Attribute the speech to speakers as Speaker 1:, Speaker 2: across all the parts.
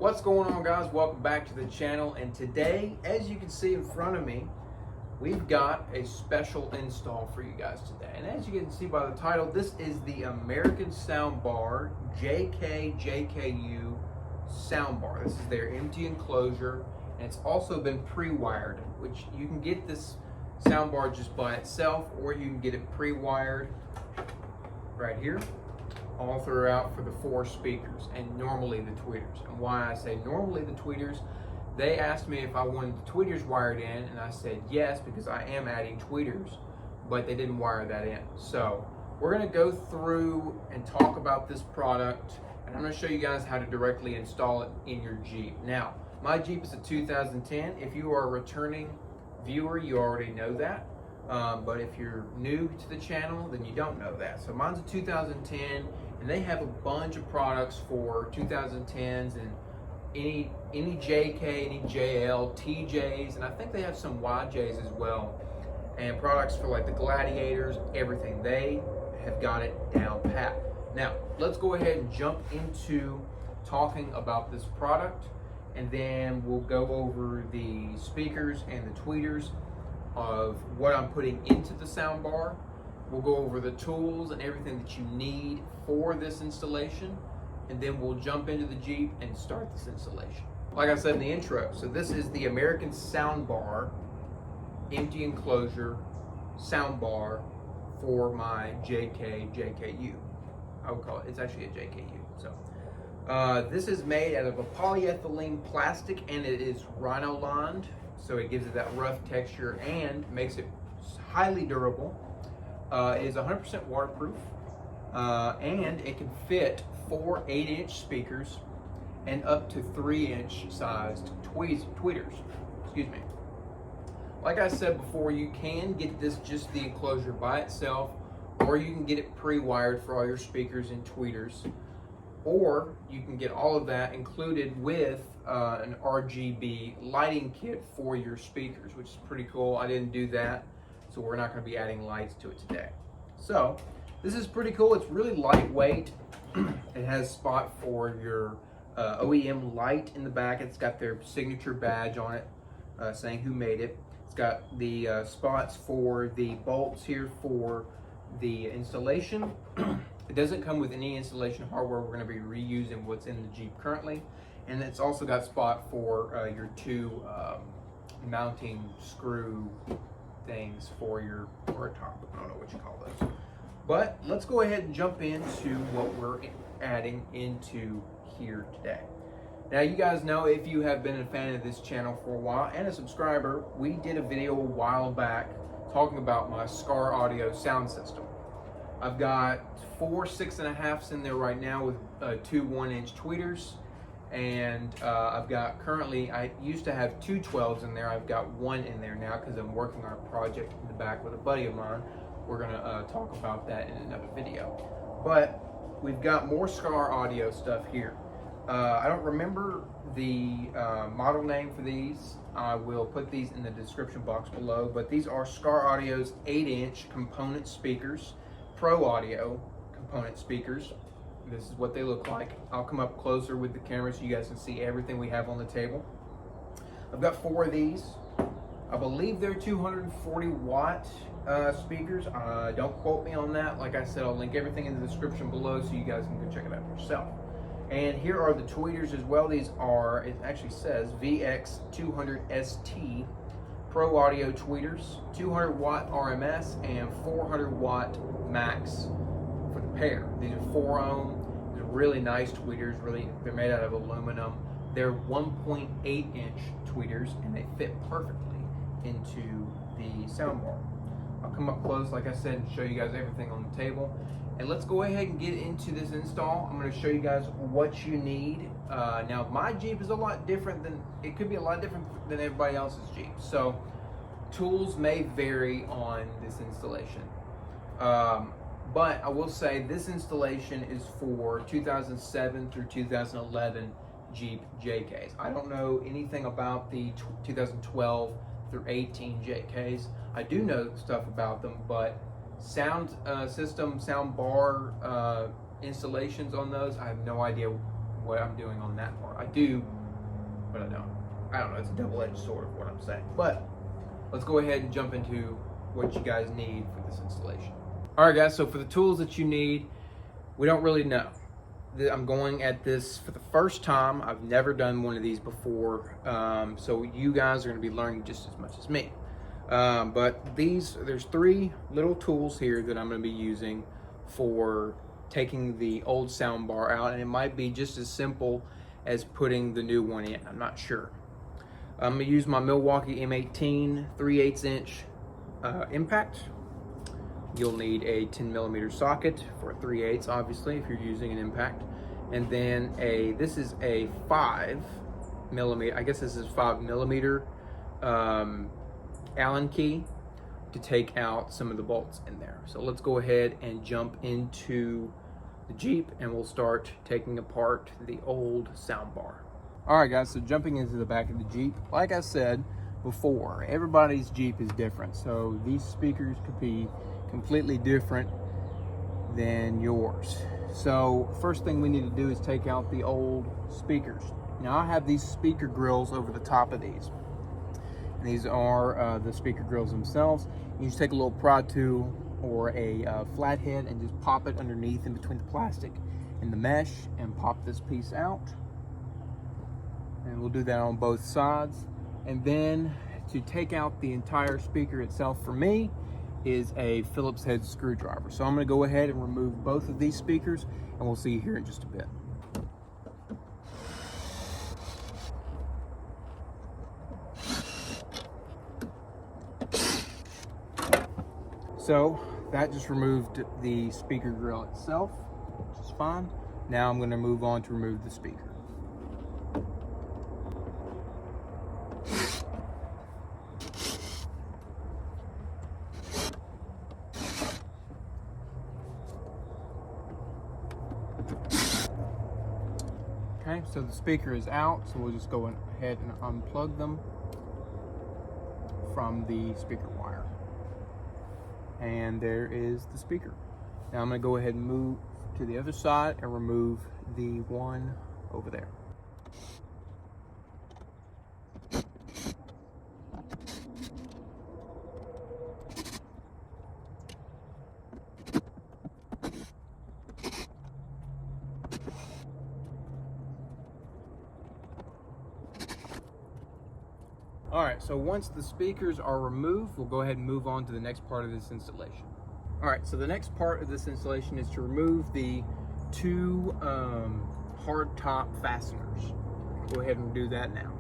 Speaker 1: What's going on, guys? Welcome back to the channel, and today, as you can see in front of me, we've got a special install for you guys today. And as you can see by the title, this is the American Soundbar JKU soundbar. This is their empty enclosure, and it's also been pre-wired, which you can get this soundbar just by itself, or you can get it pre-wired right here all throughout for the 4 speakers and normally the tweeters. And why I say normally the tweeters, they asked me if I wanted the tweeters wired in, and I said yes, because I am adding tweeters, but they didn't wire that in. So we're going to go through and talk about this product, and I'm going to show you guys how to directly install it in your Jeep. Now, my Jeep is a 2010. If you are a returning viewer, you already know that. But if you're new to the channel, then you don't know that. So mine's a 2010, and they have a bunch of products for 2010s and any JK, any JL, TJs, and I think they have some YJs as well. And products for like the Gladiators, everything. They have got it down pat. Now, let's go ahead and jump into talking about this product, and then we'll go over the speakers and the tweeters of what I'm putting into the soundbar. We'll go over the tools and everything that you need for this installation, and then we'll jump into the Jeep and start this installation. Like I said in the intro, so this is the American Soundbar empty enclosure soundbar for my JKU. I would call it, it's actually a JKU. So this is made out of a polyethylene plastic, and it is rhino lined, so it gives it that rough texture and makes it highly durable. It is 100% waterproof, and it can fit 4 8-inch speakers and up to 3-inch sized tweeters. Excuse me. Like I said before, you can get this just the enclosure by itself, or you can get it pre-wired for all your speakers and tweeters, or you can get all of that included with an RGB lighting kit for your speakers, which is pretty cool. I didn't do that, so we're not going to be adding lights to it today. So this is pretty cool. It's really lightweight. It has spot for your OEM light in the back. It's got their signature badge on it saying who made it. It's got the spots for the bolts here for the installation. It doesn't come with any installation hardware. We're going to be reusing what's in the Jeep currently. And it's also got spot for your 2 mounting screw things for your top. I don't know what you call those. But let's go ahead and jump into what we're adding into here today. Now, you guys know, if you have been a fan of this channel for a while and a subscriber, we did a video a while back talking about my SKAR audio sound system. I've got 4 6.5s in there right now with 2 1-inch tweeters, and I've got currently, I used to have 2 12s in there. I've got 1 in there now because I'm working on a project in the back with a buddy of mine. We're gonna talk about that in another video. But we've got more SKAR audio stuff here. I don't remember the model name for these. I will put these in the description box below, but these are SKAR Audio's 8-inch component speakers, Pro Audio component speakers. This is what they look like. I'll come up closer with the camera so you guys can see everything we have on the table. I've got 4 of these. I believe they're 240 watt speakers. Don't quote me on that. Like I said, I'll link everything in the description below so you guys can go check it out for yourself. And here are the tweeters as well. These are, it actually says VX200ST Pro Audio tweeters, 200 watt RMS and 400 watt max for the pair. These are 4 ohm. They're really nice tweeters. Really, they're made out of aluminum. They're 1.8-inch tweeters, and they fit perfectly into the soundbar. I'll come up close, like I said, and show you guys everything on the table. And let's go ahead and get into this install. I'm going to show you guys what you need. Now, my Jeep is a lot different than, it could be a lot different than everybody else's Jeep. So tools may vary on this installation. But I will say this installation is for 2007 through 2011 Jeep JKs. I don't know anything about the 2012 through 18 JKs. I do know stuff about them, but sound system, sound bar installations on those, I have no idea what I'm doing on that part. I do but I don't. I don't know, it's a double-edged sword of what I'm saying. But let's go ahead and jump into what you guys need for this installation. All right, guys, so for the tools that you need, we don't really know. I'm going at this for the first time. I've never done one of these before, so you guys are going to be learning just as much as me. But there's 3 little tools here that I'm going to be using for taking the old soundbar out, and it might be just as simple as putting the new one in. I'm not sure. I'm going to use my Milwaukee M18 3/8 inch impact. You'll need a 10mm socket for a 3/8, obviously, if you're using an impact. And then this is a 5mm, I guess this is 5mm Allen key to take out some of the bolts in there. So let's go ahead and jump into the Jeep and we'll start taking apart the old soundbar. All right, guys, so jumping into the back of the Jeep, like I said before, everybody's Jeep is different. So these speakers could be completely different than yours. So first thing we need to do is take out the old speakers. Now I have these speaker grills over the top of these. And these are the speaker grills themselves. You just take a little prod tool or a flathead and just pop it underneath in between the plastic and the mesh and pop this piece out. And we'll do that on both sides. And then to take out the entire speaker itself, for me, is a Phillips head screwdriver. So I'm going to go ahead and remove both of these speakers and we'll see you here in just a bit. So that just removed the speaker grill itself, which is fine. Now I'm going to move on to remove the speaker. Okay, so the speaker is out, so we'll just go ahead and unplug them from the speaker wire. And there is the speaker. Now I'm going to go ahead and move to the other side and remove the one over there. All right, so once the speakers are removed, we'll go ahead and move on to the next part of this installation. All right, so the next part of this installation is to remove the 2 hard top fasteners. Go ahead and do that now.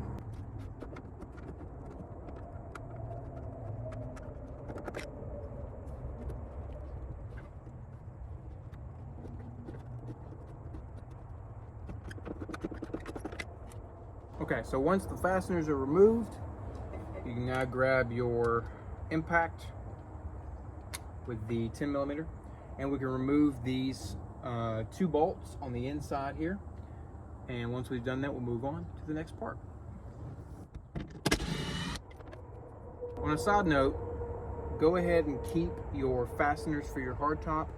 Speaker 1: Okay, so once the fasteners are removed, you can now grab your impact with the 10mm, and we can remove these 2 bolts on the inside here. And once we've done that, we'll move on to the next part. On a side note, go ahead and keep your fasteners for your hardtop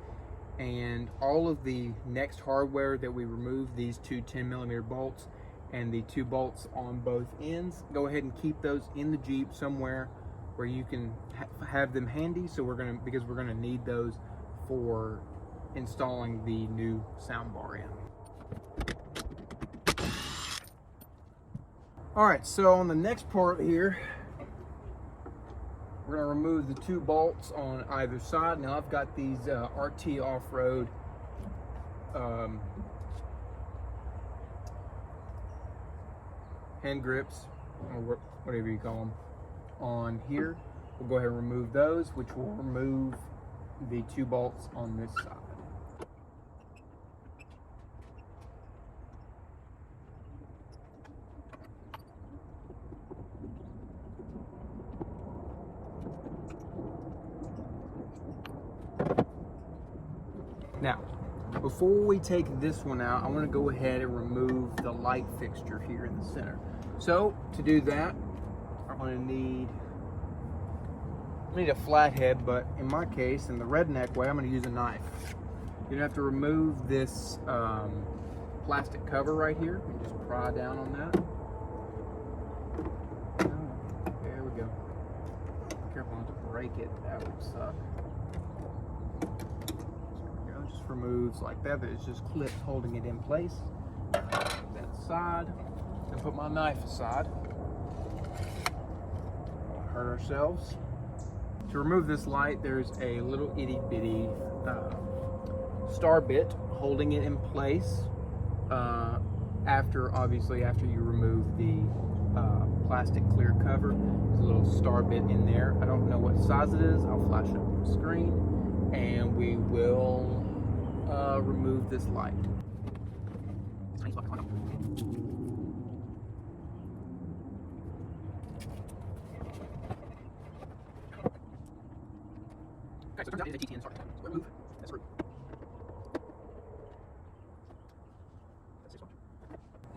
Speaker 1: and all of the next hardware that we remove, these 2 10mm bolts and the 2 bolts on both ends. Go ahead and keep those in the Jeep somewhere where you can have them handy. So because we're gonna need those for installing the new soundbar in. All right, so on the next part here, we're gonna remove the 2 bolts on either side. Now I've got these RT off-road hand grips, or whatever you call them, on here. We'll go ahead and remove those, which will remove the 2 bolts on this side. Now, before we take this one out, I want to go ahead and remove the light fixture here in the center. So to do that, I'm going to need a flathead, but in my case, in the redneck way, I'm going to use a knife. You're going to have to remove this plastic cover right here and just pry down on that. we go. Be careful not to break it. That would suck. There we go. Just removes like that. There's just clips holding it in place. Put that aside. And put my knife aside. Don't hurt ourselves. To remove this light, there's a little itty bitty star bit holding it in place. After you remove the plastic clear cover, there's a little star bit in there. I don't know what size it is. I'll flash it up on the screen, and we will remove this light. Okay, so it turns out it is a TTN star. So remove this root.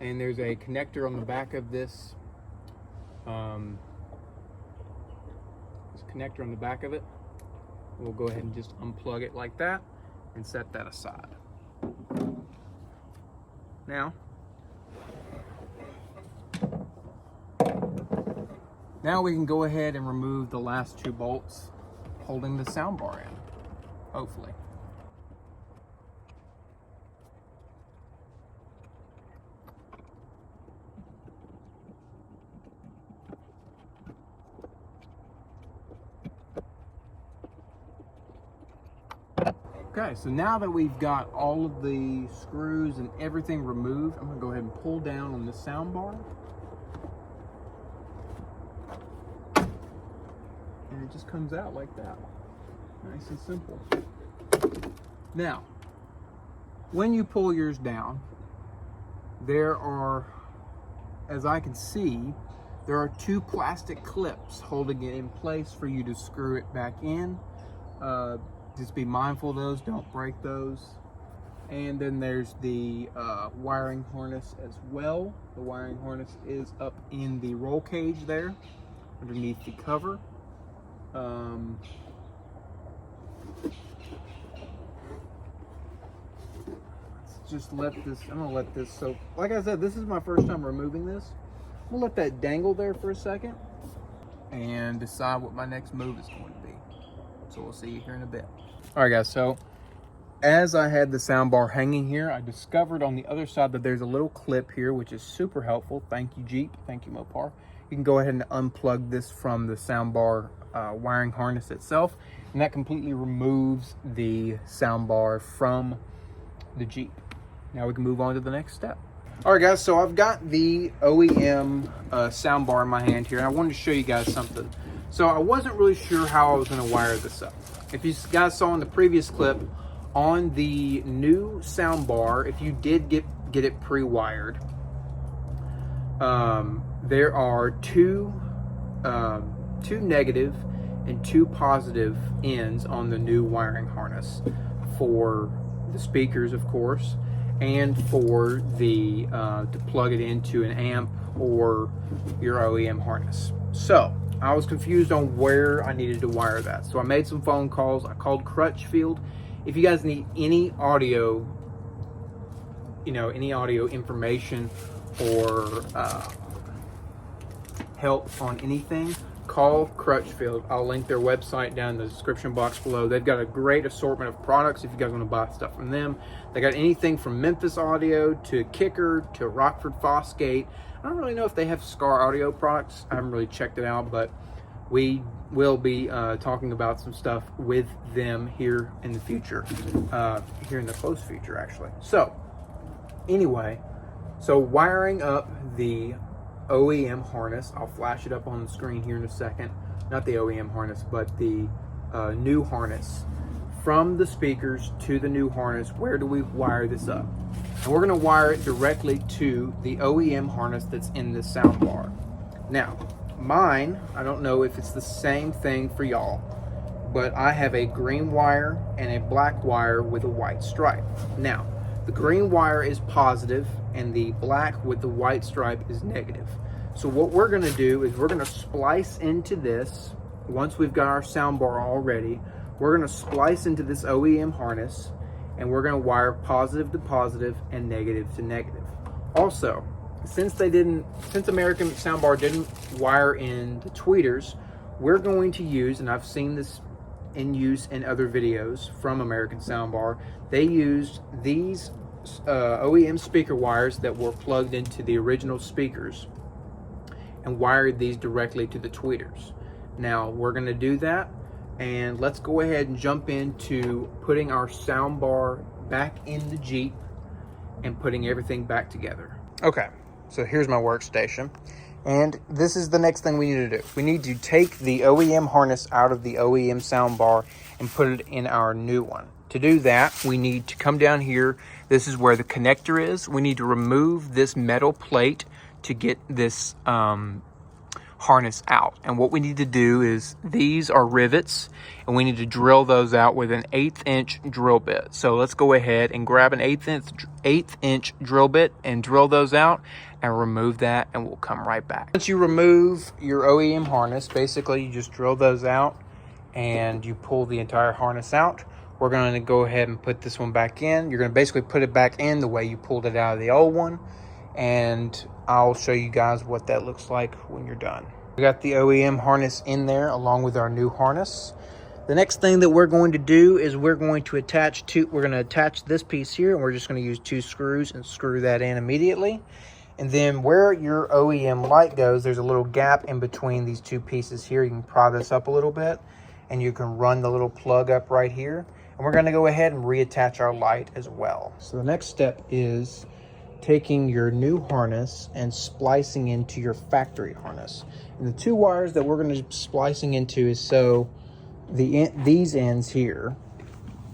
Speaker 1: And there's a connector on the back of this. There's a connector on the back of it. We'll go ahead and just unplug it like that and set that aside. Now we can go ahead and remove the last two bolts holding the soundbar in, hopefully. Okay, so now that we've got all of the screws and everything removed, I'm gonna go ahead and pull down on the soundbar. And it just comes out like that. Nice and simple. Now, when you pull yours down, there are, as I can see, there are two plastic clips holding it in place for you to screw it back in. Just be mindful of those, don't break those. And then there's the wiring harness as well. The wiring harness is up in the roll cage there, underneath the cover. Let's just let this, I'm gonna let this, so like I said, this is my first time removing this. I'm gonna let that dangle there for a second and decide what my next move is going to be. So we'll see you here in a bit. All right, guys, so as I had the soundbar hanging here, I discovered on the other side that there's a little clip here, which is super helpful. Thank you, Jeep. Thank you, Mopar. You can go ahead and unplug this from the soundbar wiring harness itself, and that completely removes the soundbar from the Jeep. Now we can move on to the next step. All right, guys, so I've got the OEM soundbar in my hand here, and I wanted to show you guys something. So I wasn't really sure how I was going to wire this up. If you guys saw in the previous clip, on the new soundbar, if you did get it pre-wired, there are two negative and two positive ends on the new wiring harness for the speakers, of course, and for the to plug it into an amp or your OEM harness. So I was confused on where I needed to wire that. So I made some phone calls. I called Crutchfield. If you guys need any audio, any audio information or help on anything, call Crutchfield. I'll link their website down in the description box below. They've got a great assortment of products if you guys want to buy stuff from them. They got anything from Memphis Audio to Kicker to Rockford Fosgate. I don't really know if they have SKAR audio products. I haven't really checked it out, but we will be talking about some stuff with them here in the future, here in the close future, actually. So anyway, so wiring up the OEM harness, I'll flash it up on the screen here in a second. Not the OEM harness, but the new harness. From the speakers to the new harness, where do we wire this up? And we're gonna wire it directly to the OEM harness that's in the soundbar. Now, mine, I don't know if it's the same thing for y'all, but I have a green wire and a black wire with a white stripe. Now, the green wire is positive and the black with the white stripe is negative. So what we're gonna do is we're gonna splice into this, once we've got our soundbar all ready, we're gonna splice into this OEM harness and we're gonna wire positive to positive and negative to negative. Also, since American Soundbar didn't wire in the tweeters, we're going to use, and I've seen this in use in other videos from American Soundbar, they used these OEM speaker wires that were plugged into the original speakers and wired these directly to the tweeters. Now we're going to do that, and let's go ahead and jump into putting our soundbar back in the Jeep and putting everything back together. Okay, so here's my workstation, and this is the next thing we need to do. We need to take the OEM harness out of the OEM soundbar and put it in our new one. To do that, we need to come down here. This is where the connector is. We need to remove this metal plate to get this harness out. And what we need to do is, these are rivets, and we need to drill those out with an 1/8 inch drill bit. So let's go ahead and grab an 1/8 inch drill bit and drill those out and remove that, and we'll come right back. Once you remove your OEM harness, basically you just drill those out and you pull the entire harness out. We're going to go ahead and put this one back in. You're going to basically put it back in the way you pulled it out of the old one, and I'll show you guys what that looks like when you're done. We got the OEM harness in there along with our new harness. The next thing that we're going to do is we're going to attach this piece here, and we're just going to use 2 screws and screw that in immediately. And then where your OEM light goes, there's a little gap in between these 2 pieces here. You can pry this up a little bit, and you can run the little plug up right here. And we're going to go ahead and reattach our light as well. So the next step is taking your new harness and splicing into your factory harness. And the 2 wires that we're going to be splicing into is so these ends here.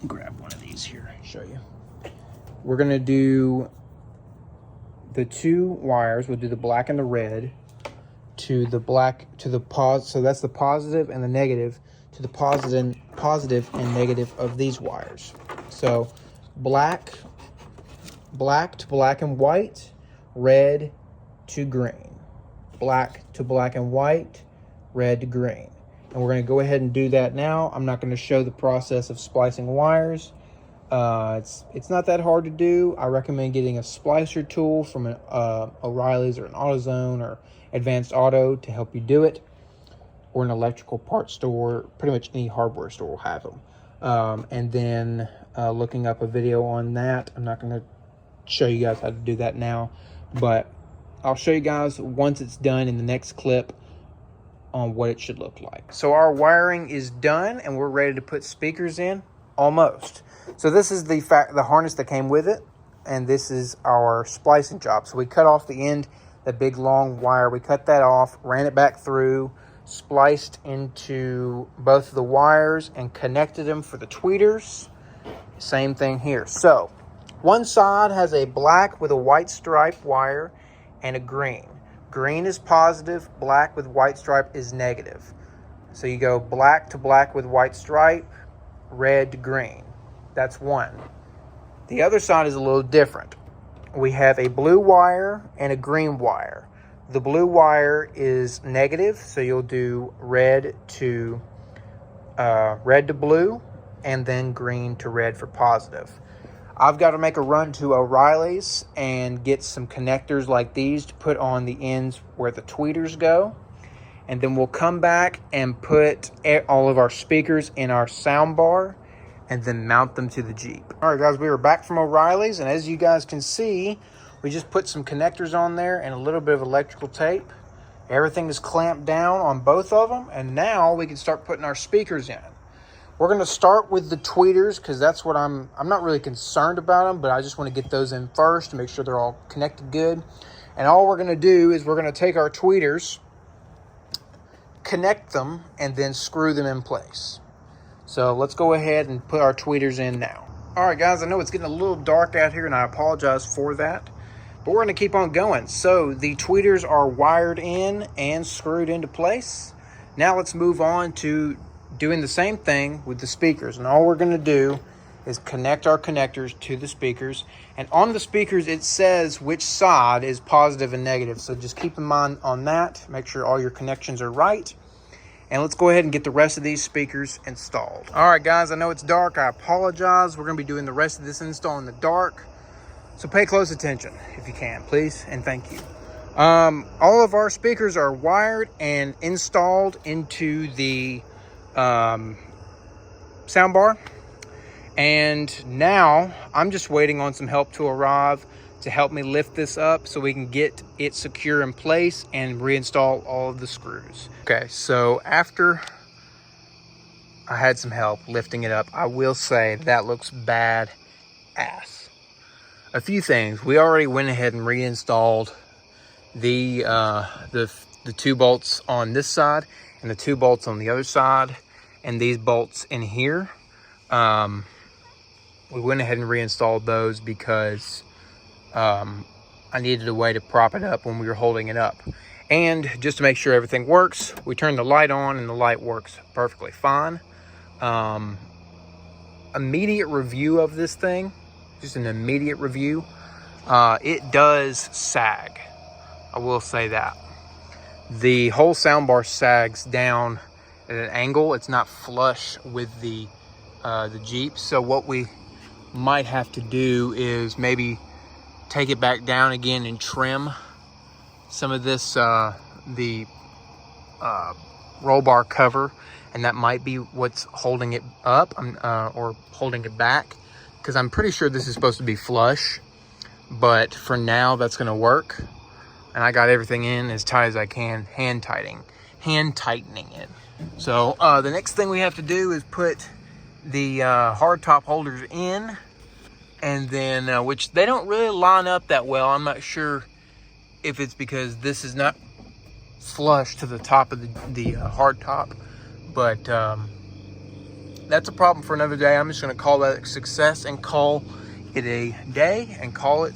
Speaker 1: Grab one of these here, show you. We're going to do the 2 wires. We'll do the black and the red to the so that's the positive and the negative, to the positive and negative of these wires. So black to black and white, red to green, black to black and white, red to green. And we're going to go ahead and do that now. I'm not going to show the process of splicing wires. It's not that hard to do. I recommend getting a splicer tool from an O'Reilly's or an AutoZone or Advanced Auto to help you do it, or an electrical parts store. Pretty much any hardware store will have them. And then looking up a video on that. I'm not going to show you guys how to do that now, but I'll show you guys once it's done in the next clip on what it should look like. So our wiring is done, and we're ready to put speakers in, almost. So this is the harness that came with it, and this is our splicing job. So we cut off the end, the big long wire, we cut that off, ran it back through, spliced into both of the wires and connected them for the tweeters. Same thing here. So one side has a black with a white stripe wire and a green. Green is positive, black with white stripe is negative. So you go black to black with white stripe, red to green. That's one. The other side is a little different. We have a blue wire and a green wire. The blue wire is negative, so you'll do red to blue, and then green to red for positive. I've got to make a run to O'Reilly's and get some connectors like these to put on the ends where the tweeters go. And then we'll come back and put all of our speakers in our soundbar and then mount them to the Jeep. All right, guys, we are back from O'Reilly's, and as you guys can see, we just put some connectors on there and a little bit of electrical tape. Everything is clamped down on both of them, and now we can start putting our speakers in. We're going to start with the tweeters because that's what I'm not really concerned about them, but I just want to get those in first to make sure they're all connected good. And all we're going to do is we're going to take our tweeters, connect them, and then screw them in place. So let's go ahead and put our tweeters in now. All right, guys, I know it's getting a little dark out here, and I apologize for that, but we're going to keep on going. So the tweeters are wired in and screwed into place. Now let's move on to doing the same thing with the speakers. And all we're going to do is connect our connectors to the speakers. And on the speakers, it says which side is positive and negative. So just keep in mind on that. Make sure all your connections are right. And let's go ahead and get the rest of these speakers installed. All right, guys, I know it's dark. I apologize. We're going to be doing the rest of this install in the dark. So pay close attention if you can, please, and thank you. All of our speakers are wired and installed into the soundbar. And now I'm just waiting on some help to arrive to help me lift this up so we can get it secure in place and reinstall all of the screws. Okay, so after I had some help lifting it up, I will say that looks bad ass. A few things. We already went ahead and reinstalled the 2 bolts on this side and the 2 bolts on the other side, and these bolts in here. We went ahead and reinstalled those because I needed a way to prop it up when we were holding it up. And just to make sure everything works, we turned the light on and the light works perfectly fine. Immediate review of this thing, just an immediate review. It does sag. I will say that. The whole soundbar sags down at an angle. It's not flush with the Jeep. So what we might have to do is maybe take it back down again and trim some of this, the roll bar cover, and that might be what's holding it up or holding it back, because I'm pretty sure this is supposed to be flush, but for now that's going to work. And I got everything in as tight as I can, hand tightening it. So the next thing we have to do is put the hard top holders in, and then which they don't really line up that well. I'm not sure if it's because this is not flush to the top of the hard top, but that's a problem for another day. I'm just going to call that a success and call it a day and call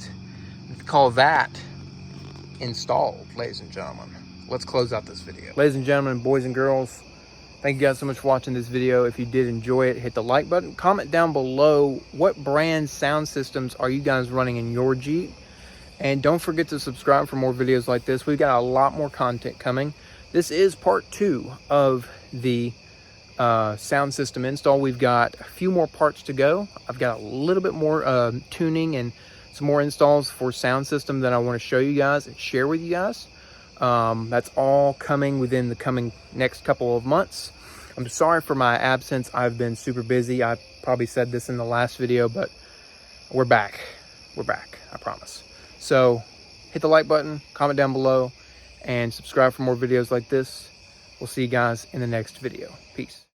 Speaker 1: that installed, ladies and gentlemen. Let's close out this video. Ladies and gentlemen, boys and girls, thank you guys so much for watching this video. If you did enjoy it, hit the like button. Comment down below what brand sound systems are you guys running in your Jeep. And don't forget to subscribe for more videos like this. We've got a lot more content coming. This is part 2 of the sound system install. We've got a few more parts to go. I've got a little bit more tuning and some more installs for sound system that I want to show you guys and share with you guys. That's all coming within the next couple of months. I'm sorry for my absence. I've been super busy. I probably said this in the last video, but we're back. We're back, I promise. So hit the like button, comment down below, and subscribe for more videos like this. We'll see you guys in the next video. Peace.